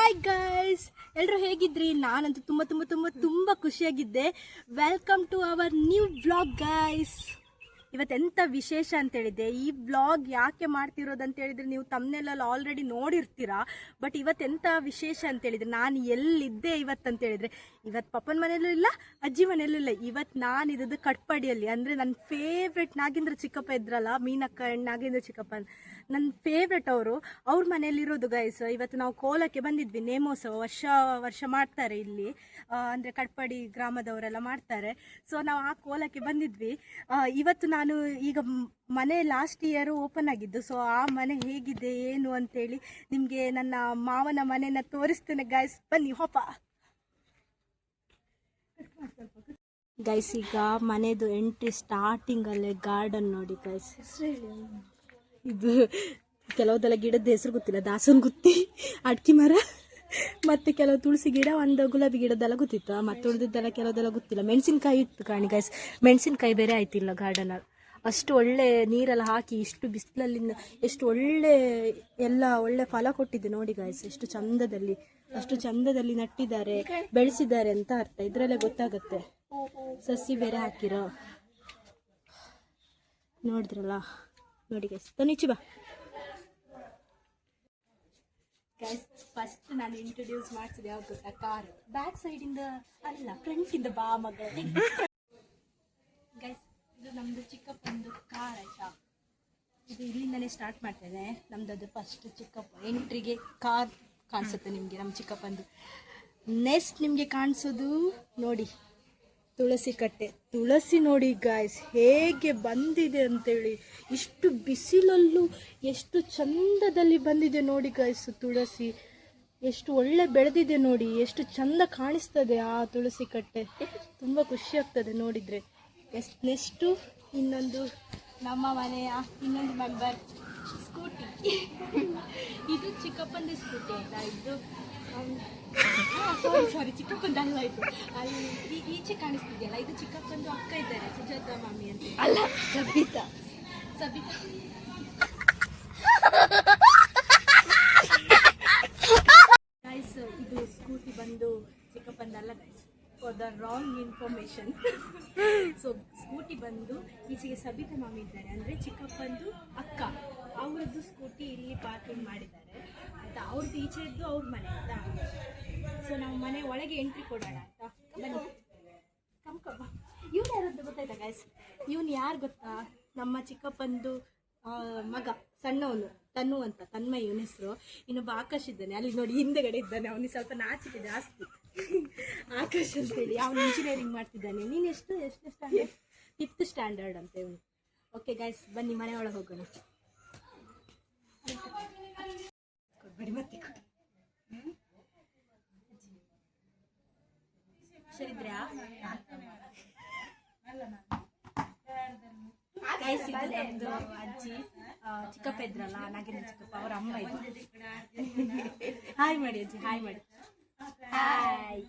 Hi guys, ಎಲ್ಲರೂ ಹೇಗಿದ್ರಿ? ನಾನಂತೂ ತುಂಬ ಖುಷಿಯಾಗಿದ್ದೆ. Welcome to our new vlog guys. ಇವತ್ತೆಂಥ ವಿಶೇಷ ಅಂತೇಳಿದ್ದೆ. ಈ ವ್ಲಾಗ್ ಯಾಕೆ ಮಾಡ್ತಿರೋದಂತ ಹೇಳಿದ್ರೆ ನೀವು ತಮ್ಮನೆಲ್ಲ ಆಲ್ರೆಡಿ ನೋಡಿರ್ತೀರಾ. ಬಟ್ ಇವತ್ತೆಂಥ ವಿಶೇಷ ಅಂತೇಳಿದ್ರೆ ನಾನು ಎಲ್ಲಿದ್ದೆ ಇವತ್ತಂತೇಳಿದ್ರೆ, ಇವತ್ತು ಪಪ್ಪನ ಮನೆಯಲ್ಲೂ ಇಲ್ಲ, ಅಜ್ಜಿ ಮನೆಯಲ್ಲೂ ಇಲ್ಲ. ಇವತ್ತು ನಾನು ಇದ್ದದ್ದು ಕಟ್ಪಾಡಿಯಲ್ಲಿ. ಅಂದರೆ ನನ್ನ ಫೇವ್ರೆಟ್ ನಾಗೇಂದ್ರ ಚಿಕ್ಕಪ್ಪ ಇದ್ರಲ್ಲ, ಮೀನಕ್ಕ ಆ್ಯಂಡ್ ನಾಗೇಂದ್ರ ಚಿಕ್ಕಪ್ಪ, ನನ್ನ ಫೇವ್ರೆಟ್ ಅವ್ರ ಮನೆಯಲ್ಲಿರೋದು ಗೈಸ್. ಇವತ್ತು ನಾವು ಕೋಲಕ್ಕೆ ಬಂದಿದ್ವಿ. ನೇಮೋತ್ಸವ ವರ್ಷ ಮಾಡ್ತಾರೆ ಇಲ್ಲಿ, ಅಂದರೆ ಕಟ್ಪಾಡಿ ಗ್ರಾಮದವರೆಲ್ಲ ಮಾಡ್ತಾರೆ. ಸೊ ನಾವು ಆ ಕೋಲಕ್ಕೆ ಬಂದಿದ್ವಿ. ಇವತ್ತು ನಾನು ಈಗ ಮನೆ ಲಾಸ್ಟ್ ಇಯರ್ ಓಪನ್ ಆಗಿದ್ದು. ಸೊ ಆ ಮನೆ ಹೇಗಿದೆ ಏನು ಅಂತೇಳಿ ನಿಮಗೆ ನನ್ನ ಮಾವನ ಮನೆನ ತೋರಿಸ್ತೇನೆ ಗೈಸ್. ಬನ್ನಿ ಹೋಪ ಗೈಸ್. ಈಗ ಮನೆದು ಎಂಟ್ರಿ ಸ್ಟಾರ್ಟಿಂಗಲ್ಲೇ ಗಾರ್ಡನ್ ನೋಡಿ ಗೈಸ್. ಇದು ಕೆಲವುದೆಲ್ಲ ಗಿಡದ ಹೆಸರು ಗೊತ್ತಿಲ್ಲ, ದಾಸನ್ ಗುತ್ತಿ, ಅಡ್ಕಿ ಮರ, ಮತ್ತೆ ಕೆಲವು ತುಳಸಿ ಗಿಡ, ಒಂದು ಗುಲಾಬಿ ಗಿಡದೆಲ್ಲ ಗೊತ್ತಿತ್ತು. ಮತ್ತೆ ಉಳಿದಿದ್ದೆಲ್ಲ ಕೆಲವುದೆಲ್ಲ ಗೊತ್ತಿಲ್ಲ. ಮೆಣಸಿನ್ಕಾಯಿ ಇತ್ತು ಕಾಣಿ ಗೈಸ್. ಮೆಣಸಿನ್ಕಾಯಿ ಬೇರೆ ಆಯ್ತಿಲ್ಲ ಗಾರ್ಡನಲ್ಲಿ. ಅಷ್ಟು ಒಳ್ಳೆ ನೀರೆಲ್ಲ ಹಾಕಿ ಇಷ್ಟು ಬಿಸಿಲಲ್ಲಿಂದ ಎಷ್ಟು ಒಳ್ಳೆ ಫಲ ಕೊಟ್ಟಿದೆ ನೋಡಿ ಗೈಸ್. ಅಷ್ಟು ಚಂದದಲ್ಲಿ ನಟ್ಟಿದ್ದಾರೆ, ಬೆಳೆಸಿದ್ದಾರೆ ಅಂತ ಅರ್ಥ. ಇದ್ರಲ್ಲೇ ಗೊತ್ತಾಗುತ್ತೆ. ಸಸಿ ಬೇರೆ ಹಾಕಿರೋ ನೋಡಿದ್ರಲ್ಲ. ನೋಡಿ ಗೈಸ್, ತನಿಚಿ ಬಾ ಗೈಸ್. ಫಸ್ಟ್ ನಾನು ಇಂಟ್ರೊಡ್ಯೂಸ್ ಮಾಡ್ತಿದ್ದೆ ಯಾವ್ದು ಗೊತ್ತಾ? ಕಾರ್. ಬ್ಯಾಕ್ ಸೈಡಿಂದ ಅಲ್ಲ, ಫ್ರಂಟಿಂದ ಬಾ ಮಗ ಗೈಸ್. ಇದು ನಮ್ದು ಚಿಕ್ಕಪ್ಪಂದು ಕಾರ್ ಆಯ್ತಾ. ಇದು ಇಲ್ಲಿಂದನೇ ಸ್ಟಾರ್ಟ್ ಮಾಡ್ತೇನೆ. ನಮ್ದು ಅದು ಫಸ್ಟ್ ಚಿಕ್ಕಪ್ಪ ಎಂಟ್ರಿಗೆ ಕಾರ್ ಕಾಣಿಸುತ್ತೆ ನಿಮಗೆ, ನಮ್ಮ ಚಿಕ್ಕಪ್ಪಂದು. ನೆಕ್ಸ್ಟ್ ನಿಮಗೆ ಕಾಣಿಸೋದು ನೋಡಿ ತುಳಸಿ ಕಟ್ಟೆ. ತುಳಸಿ ನೋಡಿ ಗಾಯ್ಸ್ ಹೇಗೆ ಬಂದಿದೆ ಅಂತೇಳಿ. ಇಷ್ಟು ಬಿಸಿಲಲ್ಲೂ ಎಷ್ಟು ಚಂದದಲ್ಲಿ ಬಂದಿದೆ ನೋಡಿ ಗಾಯ್ಸ್. ತುಳಸಿ ಎಷ್ಟು ಒಳ್ಳೆ ಬೆಳೆದಿದೆ ನೋಡಿ, ಎಷ್ಟು ಚಂದ ಕಾಣಿಸ್ತದೆ ಆ ತುಳಸಿ ಕಟ್ಟೆ. ತುಂಬ ಖುಷಿ ಆಗ್ತದೆ ನೋಡಿದರೆ. ನೆಕ್ಸ್ಟು ಇನ್ನೊಂದು ನಮ್ಮ ಮನೆಯ ಇನ್ನೊಂದು ಮೆಂಬರ್ ಸ್ಕೂಟಿ. ಇದು ಚಿಕ್ಕಪ್ಪಂದು ಸ್ಕೂಟಿ ಆಯಿತಾ. ಇದು ಸಾರಿ ಚಿಕ್ಕಪ್ಪಂದಲ್ಲ, ಇದು ಅಲ್ಲಿ ಈಚೆ ಕಾಣಿಸ್ತಿದೆಯಲ್ಲ, ಇದು ಚಿಕ್ಕಪ್ಪಂದು ಅಕ್ಕ ಇದ್ದಾರೆ, ಸುಜಾತ ಮಾಮಿ ಅಂತ. ಅಲ್ಲ, ಸಬಿತಾ. ಗೈಸ್, ಇದು ಸ್ಕೂಟಿ ಬಂದು ಚಿಕ್ಕಪ್ಪಂದಲ್ಲ guys, for the wrong information. So scooty ಬಂದು ಈಚೆಗೆ ಸಬಿತಾ ಮಾಮಿ ಇದ್ದಾರೆ, ಅಂದರೆ ಚಿಕ್ಕಪ್ಪಂದು ಅಕ್ಕ. ಅವ್ರದ್ದು ಸ್ಕೂಟಿ ಇಲ್ಲಿ ಪಾರ್ಕಿಂಗ್ ಮಾಡಿದ್ದಾರೆ ಆಯಿತಾ. ಅವ್ರದ್ದು ಈಚೆ ಇದ್ದು ಅವ್ರ ಮನೆ ಆಯಿತಾ. ಸೊ ನಾವು ಮನೆ ಒಳಗೆ ಎಂಟ್ರಿ ಕೊಡೋಣ ಆಯಿತಾ. ಬನ್ನಿ ಕಮ್ಕಬ್ಬ. ಇವನು ಯಾರದ್ದು ಗೊತ್ತಾಯ್ತಾ ಗೈಸ್? ಇವನು ಯಾರು ಗೊತ್ತಾ? ನಮ್ಮ ಚಿಕ್ಕಪ್ಪಂದು ಮಗ, ಸಣ್ಣವನು, ತನ್ಮಯ್ ಇವನ ಹೆಸರು. ಇನ್ನೊಬ್ಬ ಆಕಾಶ್ ಇದ್ದಾನೆ, ಅಲ್ಲಿ ನೋಡಿ ಹಿಂದೆಗಡೆ ಇದ್ದಾನೆ. ಅವನಿಗೆ ಸ್ವಲ್ಪ ನಾಚಿಕೆ ಜಾಸ್ತಿ. ಆಕಾಶ್ ಅಂತೇಳಿ, ಅವನು ಇಂಜಿನಿಯರಿಂಗ್ ಮಾಡ್ತಿದ್ದಾನೆ. ನೀನು ಎಷ್ಟು ಸ್ಟ್ಯಾಂಡರ್ಡ್? 5th ಸ್ಟ್ಯಾಂಡರ್ಡ್ ಅಂತ ಇವನು. ಓಕೆ ಗೈಸ್, ಬನ್ನಿ ಮನೆ ಒಳಗೆ ಹೋಗೋಣ. ಬಡಿ ಮತ್ತೆ ಸರಿದ್ರಾ ಗೈಸ್? ಇದು ನಮ್ದು ಅಜ್ಜಿ, ಚಿಕ್ಕಪ್ಪ ಇದ್ರಲ್ಲ, ನಾಗೇಂದ್ರ ಚಿಕ್ಕಪ್ಪ, ಅವ್ರ ಅಮ್ಮ ಇದು. ಹಾಯ್ ಮಾಡಿ ಅಜ್ಜಿ, ಹಾಯ್ ಮಾಡಿ. Hi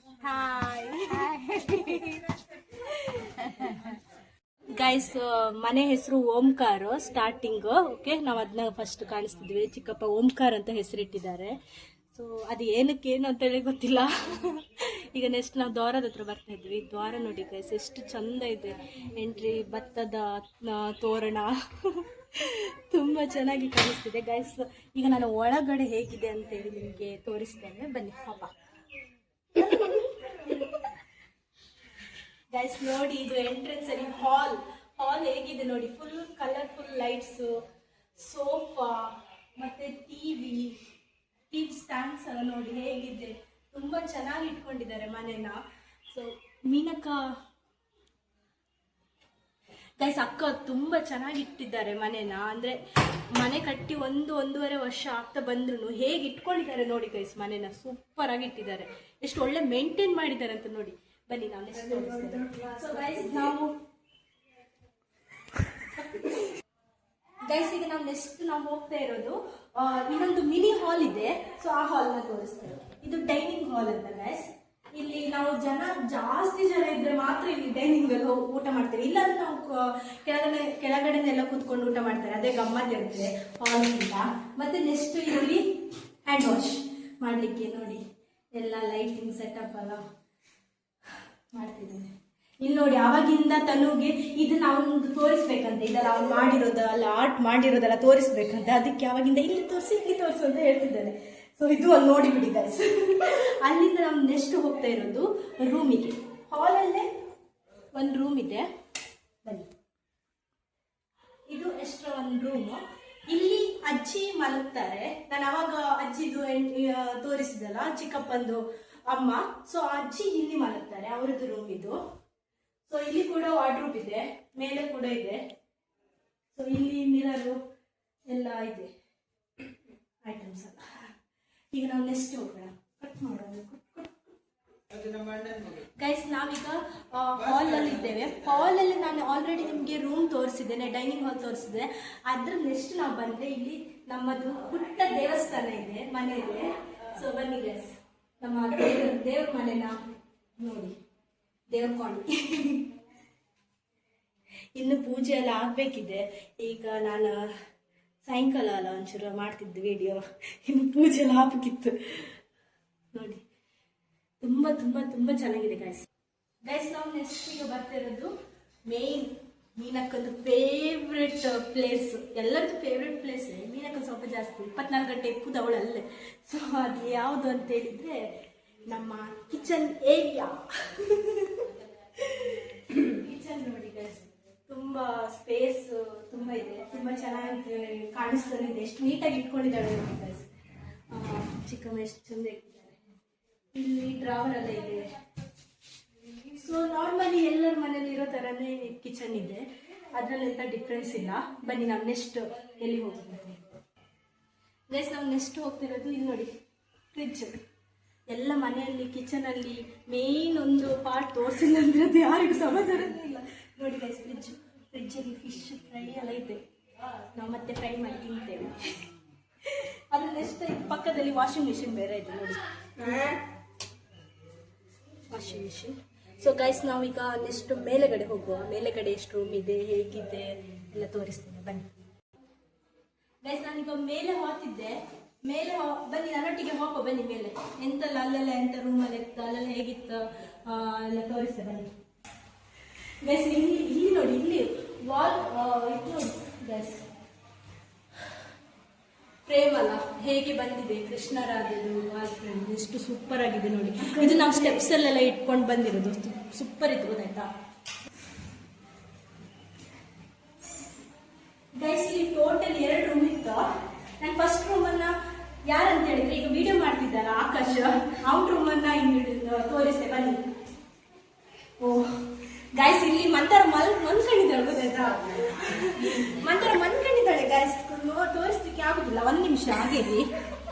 guys. ಮನೆ ಹೆಸರು ಓಂಕಾರ ಸ್ಟಾರ್ಟಿಂಗ್. ಓಕೆ, ನಾವು ಅದನ್ನ ಫಸ್ಟ್ ಕಾಣಿಸ್ತಿದ್ವಿ. ಚಿಕ್ಕಪ್ಪ ಓಂಕಾರ ಅಂತ ಹೆಸರಿಟ್ಟಿದ್ದಾರೆ. ಸೊ ಅದು ಏನಕ್ಕೇನು ಅಂತೇಳಿ ಗೊತ್ತಿಲ್ಲ. ಈಗ ನೆಕ್ಸ್ಟ್ ನಾವು ದ್ವಾರದ ಹತ್ರ ಬರ್ತಾ ಇದ್ವಿ. ದ್ವಾರ ನೋಡಿ ಗೈಸ್ ಎಷ್ಟು ಚಂದ ಇದೆ. ಎಂಟ್ರಿ, ಭತ್ತದ ತೋರಣ ತುಂಬ ಚೆನ್ನಾಗಿ ಕಾಣಿಸ್ತಿದೆ ಗೈಸ್. ಈಗ ನಾನು ಒಳಗಡೆ ಹೇಗಿದೆ ಅಂತೇಳಿ ನಿಮಗೆ ತೋರಿಸ್ತೇನೆ. ಬನ್ನಿ ಪಾಪ ಗೈಸ್. ನೋಡಿ, ಇದು ಎಂಟ್ರೆನ್ಸ್ ಅಲ್ಲಿ ಹಾಲ್ ಹೇಗಿದೆ ನೋಡಿ. ಫುಲ್ ಕಲರ್ಫುಲ್ ಲೈಟ್ಸ್, ಸೋಫಾ, ಮತ್ತೆ ಟಿವಿ ಸ್ಟ್ಯಾಂಡ್ಸ್ ಎಲ್ಲ ನೋಡಿ ಹೇಗಿದೆ. ತುಂಬಾ ಚೆನ್ನಾಗಿ ಇಟ್ಕೊಂಡಿದ್ದಾರೆ ಮನೆನ. ಸೊ ಮೀನಕ್ಕ ಗೈಸ್, ಅಕ್ಕ ತುಂಬಾ ಚೆನ್ನಾಗಿ ಇಟ್ಟಿದ್ದಾರೆ ಮನೆನ. ಅಂದ್ರೆ ಮನೆ ಕಟ್ಟಿ 1-1.5 ವರ್ಷ ಆಗ್ತಾ ಬಂದ್ರು ಹೇಗೆ ಇಟ್ಕೊಂಡಿದ್ದಾರೆ ನೋಡಿ ಗೈಸ್. ಮನೆನ ಸೂಪರ್ ಆಗಿ ಇಟ್ಟಿದ್ದಾರೆ. ಎಷ್ಟು ಒಳ್ಳೆ ಮೇಂಟೈನ್ ಮಾಡಿದ್ದಾರೆ ಅಂತ ನೋಡಿ. ಬನ್ನಿ ನಾವು ನೆಕ್ಸ್ಟ್. ಸೊ ಗೈಸ್, ಈಗ ನಾವು ನೆಕ್ಸ್ಟ್ ಹೋಗ್ತಾ ಇರೋದು ಇನ್ನೊಂದು ಮಿನಿ ಹಾಲ್ ಇದೆ. ಸೊ ಆ ಹಾಲ್ನ ತೋರಿಸ್ತೇವೆ. ಇದು ಡೈನಿಂಗ್ ಹಾಲ್ ಅಂತ ಗೈಸ್. ಇಲ್ಲಿ ನಾವು ಜಾಸ್ತಿ ಜನ ಇದ್ರೆ ಮಾತ್ರ ಇಲ್ಲಿ ಡೈನಿಂಗ್ ಅಲ್ಲಿ ಊಟ ಮಾಡ್ತೇವೆ. ಇಲ್ಲಾಂದ್ರೆ ನಾವು ಕೆಳಗಡೆನೆಲ್ಲ ಕೂತ್ಕೊಂಡು ಊಟ ಮಾಡ್ತಾರೆ. ಅದೇ ಗಮ್ಮತ್ ಇರುತ್ತೆ ಹಾಲ್ ಅಂತ. ಮತ್ತೆ ನೆಕ್ಸ್ಟ್ ಇಲ್ಲಿ ಹ್ಯಾಂಡ್ ವಾಶ್ ಮಾಡಲಿಕ್ಕೆ ನೋಡಿ ಎಲ್ಲ ಲೈಟಿಂಗ್ ಸೆಟಪ್ ಎಲ್ಲ ಮಾಡ್ತಿದ್ದೇನೆ. ಇಲ್ಲಿ ನೋಡಿ ಆವಾಗಿಂದ ತನುಗೆ ಇದು ನಾವೊಂದು ತೋರಿಸ್ಬೇಕಂತೆ, ಇದೆಲ್ಲ ಅವ್ನು ಮಾಡಿರೋದಲ್ಲ ಆರ್ಟ್ ಮಾಡಿರೋದೆಲ್ಲ ತೋರಿಸ್ಬೇಕಂತೆ, ಅದಕ್ಕೆ ಆವಾಗಿಂದ ಇಲ್ಲಿ ತೋರಿಸು ಅಂತ ಹೇಳ್ತಿದ್ದಾನೆ. ಸೊ ಇದು ಅಲ್ಲಿ ನೋಡಿಬಿಡಿ ಗೈಸ್. ಅಲ್ಲಿಂದ ನಾವು ನೆಕ್ಸ್ಟ್ ಹೋಗ್ತಾ ಇರೋದು ರೂಮಿಗೆ. ಹಾಲಲ್ಲೇ ಒಂದು ರೂಮ್ ಇದೆ, ಬನ್ನಿ. ಇದು ಎಕ್ಸ್ಟ್ರಾ ಒಂದು ರೂಮು. ಇಲ್ಲಿ ಅಜ್ಜಿ ಮಲಗ್ತಾರೆ. ನಾನು ಅವಾಗ ಅಜ್ಜಿದು ತೋರಿಸಿದಲ್ಲ, ಚಿಕ್ಕಪ್ಪಂದು ಅಮ್ಮ. ಸೊ ಅಜ್ಜಿ ಇಲ್ಲಿ ಮಲಗ್ತಾರೆ, ಅವ್ರದ್ದು ರೂಮ್ ಇದು. ಸೊ ಇಲ್ಲಿ ಕೂಡ ವಾರ್ಡ್ರೋಬ್ ಇದೆ, ಮೇಲೆ ಕೂಡ ಇದೆ. ಸೊ ಇಲ್ಲಿ ಮಿರರು ಎಲ್ಲ ಇದೆ, ಐಟಮ್ಸ್ ಎಲ್ಲ. ಈಗ ನಾವು ನೆಕ್ಸ್ಟ್ ಹೋಗೋಣ, ಕಟ್ ಮಾಡೋಣ. ಗೈಸ್ ನಾವೀಗ ಹಾಲ್ ಅಲ್ಲಿ ಇದ್ದೇವೆ. ಹಾಲ್ ಅಲ್ಲಿ ನಾನು ಆಲ್ರೆಡಿ ನಿಮಗೆ ರೂಮ್ ತೋರಿಸಿದ್ದೇನೆ, ಡೈನಿಂಗ್ ಹಾಲ್ ತೋರಿಸಿದೆ. ಅದ್ರ ನೆಕ್ಸ್ಟ್ ನಾವು ಬಂದ್ರೆ ಇಲ್ಲಿ ನಮ್ಮದು ಪುಟ್ಟ ದೇವಸ್ಥಾನ ಇದೆ, ಮನೆ ಇದೆ. ಸೊ ಬನ್ನಿ ಗೈಸ್, ನಮ್ಮ ದೇವ್ರ ಮನೆನ ನೋಡಿ, ದೇವ್ರ ಕೋಣೆ. ಇನ್ನು ಪೂಜೆ ಎಲ್ಲ ಆಗ್ಬೇಕಿದೆ. ಈಗ ನಾನು ಸಾಯಂಕಾಲ ಅಲ್ಲ ಒಂಚೂರು ಮಾಡ್ತಿದ್ದು ವಿಡಿಯೋ, ಇನ್ನು ಪೂಜೆ ಎಲ್ಲ ಆಗ್ಬೇಕಿತ್ತು ನೋಡಿ. ತುಂಬಾ ತುಂಬಾ ತುಂಬಾ ಚೆನ್ನಾಗಿದೆ ಗೈಸ್. ನಾವು ನೆಕ್ಸ್ಟ್ ಈಗ ಬರ್ತಿರೋದು ಮೇನ್ ಮೀನಕ್ಕೊಂದು ಫೇವ್ರೆಟ್ ಪ್ಲೇಸ್, ಎಲ್ಲರದ್ದು ಫೇವ್ರೆಟ್ ಪ್ಲೇಸ್. ಮೀನಕ್ಕೊಂದು ಸ್ವಲ್ಪ ಜಾಸ್ತಿ 24 ಗಂಟೆ ಇಪ್ಪುದು ಅವಳಲ್ಲೇ. ಸೊ ಅದು ಯಾವುದು ಅಂತ ಹೇಳಿದ್ರೆ ನಮ್ಮ ಕಿಚನ್ ಏರಿಯಾ. ಕಿಚನ್ ನೋಡಿ ಗೈಸ್, ತುಂಬಾ ಸ್ಪೇಸ್ ತುಂಬಾ ಇದೆ, ತುಂಬಾ ಚೆನ್ನಾಗಿ ಕಾಣಿಸ್ತಾನೆ ಇದೆ. ಎಷ್ಟು ನೀಟಾಗಿ ಇಟ್ಕೊಂಡಿದ್ದಾಳೆ ನೋಡಿ ಗೈಸ್. ಚಿಕ್ಕಮ್ಮ ಎಷ್ಟು ಚಂದ ಇಟ್ಟಿದ್ದಾರೆ. ಇಲ್ಲಿ ಡ್ರಾವರ್ ಎಲ್ಲ ಇದೆ. ಸೊ ನಾರ್ಮಲಿ ಎಲ್ಲರ ಮನೇಲಿ ಇರೋ ಥರನೇ ಕಿಚನ್ ಇದೆ, ಅದರಲ್ಲಿ ಎಂಥ ಡಿಫ್ರೆನ್ಸ್ ಇಲ್ಲ. ಬನ್ನಿ ನಾವು ನೆಕ್ಸ್ಟ್ ಎಲ್ಲಿ ಹೋಗ್ತೀವಿ ಗೈಸ್. ನಾವು ನೆಕ್ಸ್ಟ್ ಹೋಗ್ತಿರೋದು ಇಲ್ಲಿ ನೋಡಿ, ಫ್ರಿಡ್ಜ್. ಎಲ್ಲ ಮನೆಯಲ್ಲಿ ಕಿಚನಲ್ಲಿ ಮೇನ್ ಒಂದು ಪಾರ್ಟ್ ತೋರಿಸಿಲ್ಲ ಅಂದರೆ ಅದು ಯಾರಿಗೂ ಸಮಾಧಾನನೇ ಇಲ್ಲ ನೋಡಿ ಗೈಸ್. ಫ್ರಿಡ್ಜಲ್ಲಿ ಫಿಶ್ ಫ್ರೈ ಎಲ್ಲ ಇದೆ, ನಾವು ಮತ್ತೆ ಫ್ರೈ ಮಾಡಿ ತಿಂತೇವೆ. ಅದ್ರ ನೆಕ್ಸ್ಟ್ ಪಕ್ಕದಲ್ಲಿ ವಾಷಿಂಗ್ ಮಿಷಿನ್ ಬೇರೆ ಇದೆ ನೋಡಿ, ವಾಷಿಂಗ್ ಮಿಷಿನ್. ಸೊ ಗೈಸ್ ನಾವೀಗ ನೆಕ್ಸ್ಟ್ ಮೇಲೆಗಡೆ ಹೋಗುವ. ಮೇಲೆಗಡೆ ಎಷ್ಟು ರೂಮ್ ಇದೆ, ಹೇಗಿದೆ ಎಲ್ಲ ತೋರಿಸ್ತೇನೆ ಬನ್ನಿ ಗೈಸ್. ನಾನೀಗ ಮೇಲೆ ಹೋಗ್ತಿದ್ದೆ, ಮೇಲೆ ಬನ್ನಿ ನನ್ನೊಟ್ಟಿಗೆ ಹೋಗೋ ಬನ್ನಿ ಮೇಲೆ. ಎಂತೆಲ್ಲ ಅಲ್ಲೆಲ್ಲ ಎಂತ ರೂಮಲ್ಲಿ ಇತ್ತು, ಅಲ್ಲೆಲ್ಲ ಹೇಗಿತ್ತು ಎಲ್ಲ ತೋರಿಸ್ತೇನೆ ಬನ್ನಿ ಗೈಸ್. ಇಲ್ಲಿ ನೋಡಿ, ಇಲ್ಲಿ ವಾಲ್ ಇದು ನೋಡಿ ಗೈಸ್, ಫ್ರೇಮ್ ಅಲ್ಲ ಹೇಗೆ ಬಂದಿದೆ, ಕೃಷ್ಣರಾಜದು ವಾಲ್ ಫ್ರೇಮ್ ಎಷ್ಟು ಸೂಪರ್ ಆಗಿದೆ ನೋಡಿ. ಇದು ನಾವು ಸ್ಟೆಪ್ಸ್ ಅಲ್ಲೆಲ್ಲ ಇಟ್ಕೊಂಡು ಬಂದಿರೋದು, ಸೂಪರ್ ಇತ್ತು ಗೊತ್ತಾಯ್ತಾ ಗೈಸ್. ಇಲ್ಲಿ ಟೋಟಲ್ 2 ರೂಮ್ ಇತ್ತು. ನಾನು ಫಸ್ಟ್ ರೂಮನ್ನ ಯಾರಂತ ಹೇಳಿದ್ರೆ ಈಗ ವಿಡಿಯೋ ಮಾಡ್ತಿದ್ದಾರ ಆಕಾಶ್, ಔಟ್ ರೂಮನ್ನ ತೋರಿಸ್ತೆ ಬನ್ನಿ. ಓ ಗೈಸ್, ಇಲ್ಲಿ ಮಂತರ ಮನ್ಕೊಂಡಿದ್ದಾಳೆ ಗೊತ್ತಾಯ್ತಾ, ಮಂತರ ಮನ್ಕೊಂಡಿದ್ದಾಳೆ ಗೈಸ್. ತೋರಿಸ್ಲಿಕ್ಕೆ ಆಗುದಿಲ್ಲ, 1 ನಿಮಿಷ ಹಾಗೆ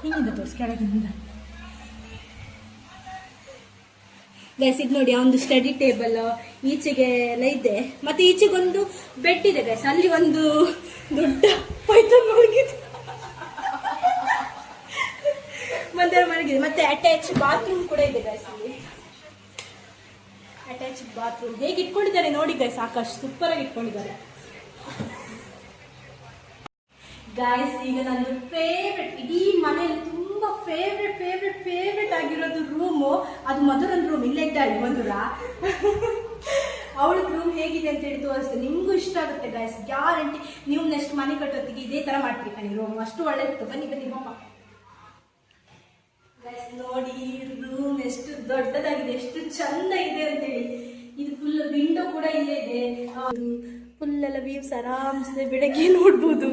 ಹಿಂಗಿಂದ ತೋರಿಸಿ ಕೆಳಗಿಂದ ಗೈಸ್. ಇದು ನೋಡಿ ಒಂದು ಸ್ಟಡಿ ಟೇಬಲ್ ಈಚೆಗೆ ಎಲ್ಲ ಇದೆ, ಮತ್ತೆ ಈಚೆಗೊಂದು ಬೆಡ್ ಇದೆ ಗೈಸ್. ಅಲ್ಲಿ ಒಂದು ದೊಡ್ಡ ಪೈಥಾನ್ ಮಲಗಿದೆ, ಮಂದರ ಮಲಗಿದೆ. ಮತ್ತೆ ಅಟ್ಯಾಚ್ ಬಾತ್ರೂಮ್ ಕೂಡ ಇದೆ ಗೈಸ್. ಅಲ್ಲಿ ಅಟ್ಯಾಚ್ ಬಾತ್ರೂಮ್ ಹೇಗೆ ಇಟ್ಕೊಂಡಿದ್ದಾರೆ ನೋಡಿ ಗೈಸ್, ಆಕಾಶ್ ಸೂಪರ್ ಆಗಿ ಇಟ್ಕೊಂಡಿದ್ದಾರೆ ಗೈಸ್. ಈಗ ನಂದು ಫೇವ್ರೆಟ್, ಇಡೀ ಮನೆಯಲ್ಲಿ ತುಂಬಾ ಫೇವ್ರೆಟ್ ಆಗಿರೋದು ರೂಮು, ಅದು ಮಧುರನ್ ರೂಮ್. ಇಲ್ಲೇ ಇದ್ದಾಳೆ ಮಧುರ, ಅವಳ ರೂಮ್ ಹೇಗಿದೆ ಅಂತ ಹೇಳಿ ತೋರಿಸ್ತೇನೆ, ನಿಮ್ಗೂ ಇಷ್ಟ ಆಗುತ್ತೆ ಗೈಸ್, ಗ್ಯಾರಂಟಿ. ನೀವು ನೆಕ್ಸ್ಟ್ ಮನೆ ಕಟ್ಟೋತ್ತಿಗೆ ಇದೇ ತರ ಮಾಡ್ತೀರಿ ಕಣಿ, ರೂಮ್ ಅಷ್ಟು ಒಳ್ಳೆ ಇತ್ತು. ಬನ್ನಿ ಹೋಮ ಗೈಸ್. ನೋಡಿ ರೂಮ್ ಎಷ್ಟು ದೊಡ್ಡದಾಗಿದೆ, ಎಷ್ಟು ಚಂದ ಇದೆ ಅಂತೇಳಿ. ಇದು ಫುಲ್ ವಿಂಡೋ ಕೂಡ ಇಲ್ಲೇ ಇದೆ, ಫುಲ್ ಎಲ್ಲ ವ್ಯೂಸ್ ಆರಾಮ್ಸೆ ಬೆಳಗ್ಗೆ ನೋಡ್ಬೋದು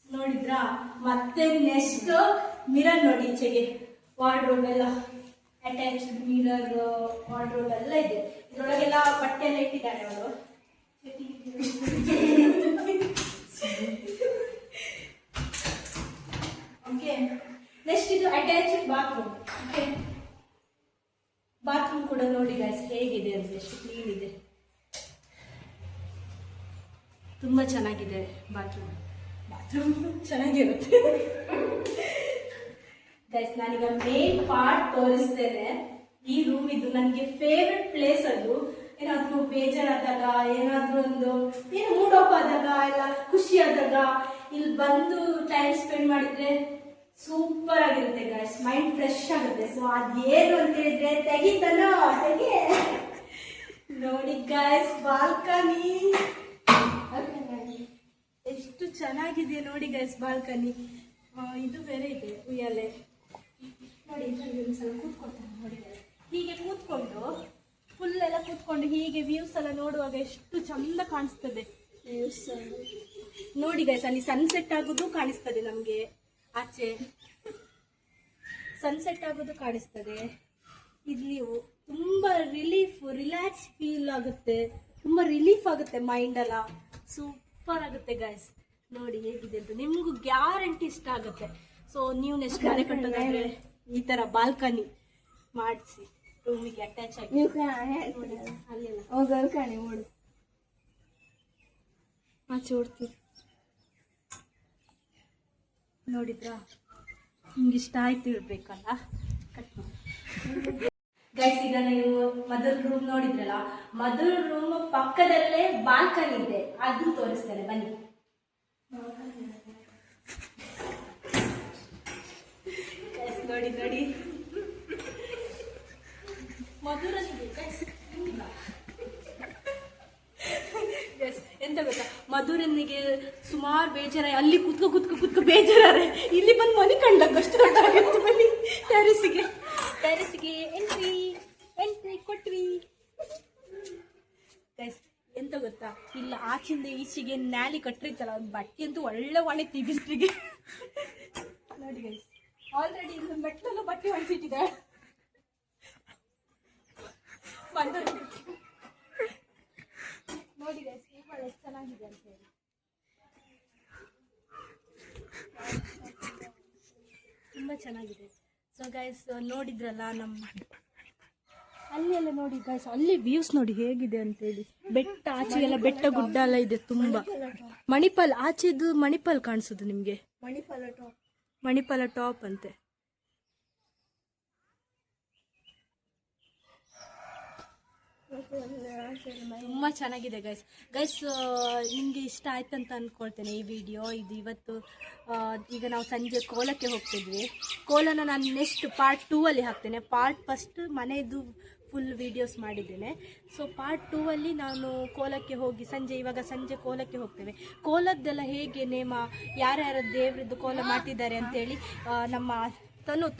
ನೋಡಿದ್ರಾ. ಮತ್ತೆ ನೆಕ್ಸ್ಟ್ ಮಿರರ್ ನೋಡಿ, ಈಚೆಗೆ ವಾರ್ಡ್ರೋಬ್ ಎಲ್ಲ ಅಟ್ಯಾಚ್ಡ್ ಮಿರರ್, ವಾರ್ಡ್ರೋಬ್ ಎಲ್ಲ ಇದೆ. ಇದರೊಳಗೆಲ್ಲ ಬಟ್ಟೆ ಎಲ್ಲ ಇಟ್ಟಿದ್ದಾರೆ ಅವರು. ಓಕೆ, ನೆಕ್ಸ್ಟ್ ಇದು ಅಟ್ಯಾಚ್ಡ್ ಬಾತ್ರೂಮ್. ಓಕೆ, ಬಾತ್ರೂಮ್ ಕೂಡ ನೋಡಿ ಗೈಸ್ ಹೇಗಿದೆ ಅಂತ, ಎಷ್ಟು ಕ್ಲೀನ್ ಇದೆ, ತುಂಬಾ ಚೆನ್ನಾಗಿದೆ ಬಾತ್ರೂಮ್ ಚೆನ್ನಾಗಿರುತ್ತೆ ಗೈಸ್. ನಾನೀಗ ಮೇನ್ ಪಾರ್ಟ್ ತೋರಿಸ್ತೇನೆ. ಈ ರೂಮ್ ಇದು ನನಗೆ ಫೇವ್ರೆಟ್ ಪ್ಲೇಸ್. ಅದು ಏನಾದ್ರೂ ಬೇಜಾರಾದಾಗ, ಏನಾದ್ರೂ ಒಂದು ಮೂಡ್ ಆಫ್ ಆದಾಗ, ಎಲ್ಲ ಖುಷಿ ಆದಾಗ ಇಲ್ಲಿ ಬಂದು ಟೈಮ್ ಸ್ಪೆಂಡ್ ಮಾಡಿದ್ರೆ ಸೂಪರ್ ಆಗಿರುತ್ತೆ ಗೈಸ್, ಮೈಂಡ್ ಫ್ರೆಶ್ ಆಗುತ್ತೆ. ಸೊ ಅದೇನು ಅಂತ ಹೇಳಿದ್ರೆ ತೆಗಿತಾನೋ ತೆಗೆ ನೋಡಿ ಗೈಸ್, ಬಾಲ್ಕನಿ ಎಷ್ಟು ಚೆನ್ನಾಗಿದೆ ನೋಡಿ ಗೈಸ್ ಬಾಲ್ಕನಿ. ಇದು ಬೇರೆ ಇದೆ ಉಯ್ಯಾಲೆ ನೋಡಿ. ಒಂದ್ಸಲ ಕೂತ್ಕೊಳ್ತಾನೆ ನೋಡಿ, ಹೀಗೆ ಕೂತ್ಕೊಂಡು ಫುಲ್ ಎಲ್ಲ ಕೂತ್ಕೊಂಡು ಹೀಗೆ ವ್ಯೂಸ್ ಎಲ್ಲ ನೋಡುವಾಗ ಎಷ್ಟು ಚಂದ ಕಾಣಿಸ್ತದೆ ವ್ಯೂಸ್ ನೋಡಿ ಗೈಸ್. ಅಲ್ಲಿ ಸನ್ಸೆಟ್ ಆಗೋದು ಕಾಣಿಸ್ತದೆ ನಮ್ಗೆ, ಆಚೆ ಸನ್ಸೆಟ್ ಆಗೋದು ಕಾಣಿಸ್ತದೆ. ಇಲ್ಲಿ ತುಂಬಾ ರಿಲ್ಯಾಕ್ಸ್ ಫೀಲ್ ಆಗುತ್ತೆ, ತುಂಬಾ ರಿಲೀಫ್ ಆಗುತ್ತೆ ಮೈಂಡ್ ಎಲ್ಲ. ಸೂಪರ್ ಆಗುತ್ತೆ ಗೈಸ್, ನೋಡಿ ಹೇಗಿದೆ ಅಂತ. ನಿಮ್ಗೂ ಗ್ಯಾರಂಟಿ ಇಷ್ಟ ಆಗುತ್ತೆ. ಸೊ ನೀವು ನೆಕ್ಸ್ಟ್ ಮನೆ ಕಟ್ಟೋದಾದ್ರೆ ಈ ತರ ಬಾಲ್ಕನಿ ಮಾಡಿಸಿ ರೂಮಿಗೆ ಅಟ್ಯಾಚ್ ಆಗಿ ನೋಡಿದ್ರಾ, ನಿಮ್ಗೆ ಇಷ್ಟ ಆಯ್ತು ಇರ್ಬೇಕಲ್ಲ, ಕಟ್ ಮಾಡಿ ಗೈಸ್. ಈಗ ನೀವು ಮದರ್ ರೂಮ್ ನೋಡಿದ್ರಲ್ಲ, ಮದರ್ ರೂಮ್ ಪಕ್ಕದಲ್ಲೇ ಬಾಲ್ಕನಿ ಇದೆ, ಅದು ತೋರಿಸ್ತೇನೆ ಬನ್ನಿ. ನೋಡಿ ನೋಡಿ ಎಂತ ಗೊತ್ತಾ, ಮಧುರನಿಗೆ ಸುಮಾರು ಬೇಜಾರ, ಅಲ್ಲಿ ಕುತ್ಕೊ ಬೇಜಾರೆ, ಇಲ್ಲಿ ಬಂದು ಮನೆ ಕಂಡಾಗ ಅಷ್ಟು ದೊಡ್ಡಾಗಿತ್ತು. ಬನ್ನಿ ಟೆರೆಸ್ಗೆ ಎಂಟ್ರಿ ಕೊಟ್ವಿ ಗೈಸ್. ಎಂತ ಗೊತ್ತಾ, ಇಲ್ಲ ಆಚಿಂದ ಈಚೆಗೆ ನ್ಯಾಲಿ ಕಟ್ಟಿರ್ತಲ್ಲ, ಒಂದು ಬಟ್ಟೆ ಅಂತೂ ಒಳ್ಳೆ ಒಣಗ್ತಿ ಬಿಸ್ಲಿಗೆ ನೋಡಿ ಗೈಸ್. ಆಲ್ರೆಡಿ ಇನ್ನು ಮೆಟ್ಲೆಲ್ಲ ಬಟ್ಟೆ ಒಣಸಿಟ್ಟಿದೆ ನೋಡಿ ಗೈಸ್, ಎಷ್ಟು ಚೆನ್ನಾಗಿದೆ ಅಂತ ಹೇಳಿ. ತುಂಬಾ ಚೆನ್ನಾಗಿದೆ. ಸೊ ಗೈಸ್ ನೋಡಿದ್ರಲ್ಲ, ನಮ್ಮ ಅಲ್ಲಿ ಎಲ್ಲ ನೋಡಿ ಗೈಸ್, ಅಲ್ಲಿ ವ್ಯೂಸ್ ನೋಡಿ ಹೇಗಿದೆ ಅಂತ ಹೇಳಿ. ಬೆಟ್ಟ ಆಚೆಗೆಲ್ಲ ಬೆಟ್ಟ ಗುಡ್ಡ ಎಲ್ಲ ಇದೆ ತುಂಬಾ. ಮಣಿಪಾಲ್ ಆಚೆದು ಮಣಿಪಾಲ್ ಕಾಣಿಸೋದು ನಿಮ್ಗೆ, ಮಣಿಪಾಲ ಟಾಪ್ ಅಂತೆ. ತುಂಬಾ ಚೆನ್ನಾಗಿದೆ ಗೈಸ್. ನಿಮ್ಗೆ ಇಷ್ಟ ಆಯ್ತಂತ ಅನ್ಕೊಳ್ತೇನೆ ಈ ವಿಡಿಯೋ. ಇದು ಇವತ್ತು ಈಗ ನಾವು ಸಂಜೆ ಕೋಲಕ್ಕೆ ಹೋಗ್ತಿದ್ವಿ. ಕೋಲನ ನಾನು ನೆಕ್ಸ್ಟ್ ಪಾರ್ಟ್ 2 ಅಲ್ಲಿ ಹಾಕ್ತೇನೆ. ಪಾರ್ಟ್ ಫಸ್ಟ್ ಮನೆಯದು ಫುಲ್ ವಿಡಿಯೋಸ್ ಮಾಡಿದ್ದೇನೆ. ಸೊ ಪಾರ್ಟ್ 2 ಅಲ್ಲಿ ನಾನು ಕೋಲಕ್ಕೆ ಹೋಗಿ ಇವಾಗ ಸಂಜೆ ಕೋಲಕ್ಕೆ ಹೋಗ್ತೇವೆ. ಕೋಲದ್ದೆಲ್ಲ ಹೇಗೆ ನೇಮ, ಯಾರ್ಯಾರ ದೇವ್ರದ್ದು ಕೋಲ ಮಾಡ್ತಿದ್ದಾರೆ ಅಂತೇಳಿ ನಮ್ಮ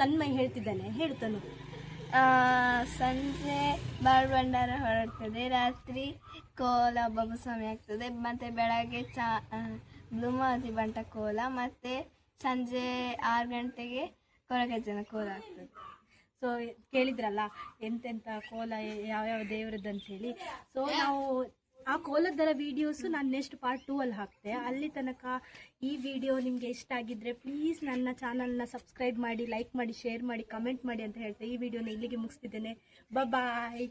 ತನ್ಮಯ್ ಹೇಳ್ತಿದ್ದಾನೆ. ಹೇಳು ತನು. ಸಂಜೆ ಬಾಳ್ಭಂಡಾರ ಹೊರಡ್ತದೆ, ರಾತ್ರಿ ಕೋಲ ಬಬುಸ್ವಾಮಿ ಆಗ್ತದೆ, ಮತ್ತು ಬೆಳಗ್ಗೆ ಬ್ಲೂಮಾವತಿ ಬಂಟ ಕೋಲ, ಮತ್ತು ಸಂಜೆ 6 ಗಂಟೆಗೆ ಕೊರಗಜ್ಜನ ಕೋಲ ಆಗ್ತದೆ. ಸೊ ಕೇಳಿದ್ರಲ್ಲ ಎಂತೆಂಥ ಕೋಲ ಯಾವ್ಯಾವ ದೇವ್ರದ್ದು ಅಂತೇಳಿ. ಸೊ ನಾವು ಆ ಕೋಲದ್ದರ ವಿಡಿಯೋಸು ನಾನು ನೆಕ್ಸ್ಟ್ ಪಾರ್ಟ್ 2 ಅಲ್ಲಿ ಹಾಕ್ತೆ. ಅಲ್ಲಿ ತನಕ ಈ ವಿಡಿಯೋ ನಿಮಗೆ ಇಷ್ಟ ಆಗಿದ್ರೆ ಪ್ಲೀಸ್ ನನ್ನ ಚಾನಲ್ನ ಸಬ್ಸ್ಕ್ರೈಬ್ ಮಾಡಿ, ಲೈಕ್ ಮಾಡಿ, ಶೇರ್ ಮಾಡಿ, ಕಮೆಂಟ್ ಮಾಡಿ ಅಂತ ಹೇಳ್ತಾ ಈ ವಿಡಿಯೋನ ಇಲ್ಲಿಗೆ ಮುಗಿಸ್ತಿದ್ದೇನೆ. ಬಾಯ್.